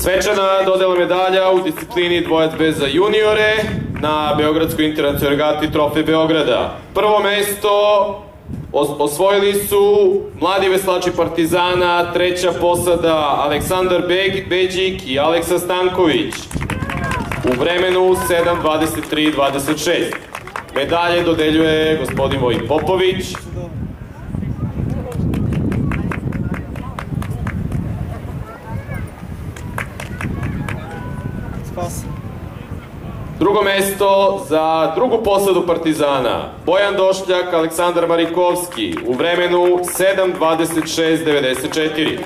Svečana dodela medalja u disciplini dvojac bez za juniore na Beogradskoj internacionalnoj regati Trofej Beograda. Prvo mesto osvojili su mladi veslači Partizana, treća posada Aleksandar Beđik i Aleksa Stanković u vremenu 7:23:26. Medalje dodeljuje gospodin Vojin Popović. Drugo mesto za drugu posadu Partizana, Bojan Došljak, Aleksandar Marikovski u vremenu 7:26:94.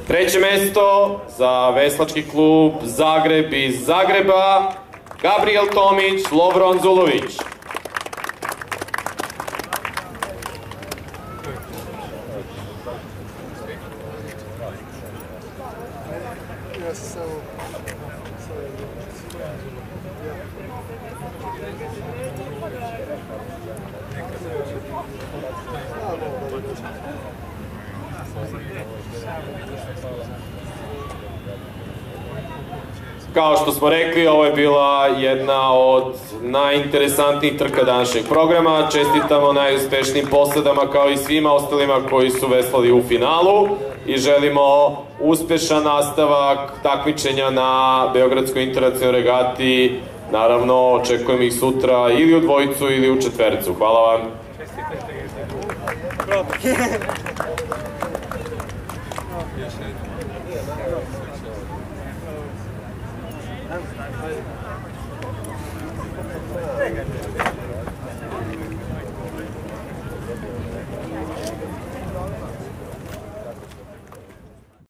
Treće mesto za veslački klub Zagreb iz Zagreba, Gabriel Tomić, Lovro Anzulović. Kao što smo rekli, ovo je bila jedna od najinteresantnijih trka današnjeg programa. Čestitamo najuspešnijim posadama kao i svima ostalima koji su veslali u finalu i želimo uspešan nastavak takmičenja na Beogradskoj internacionalnoj regati. Naravno, očekujem ih sutra ili u dvojicu ili u četvercu. Hvala vam.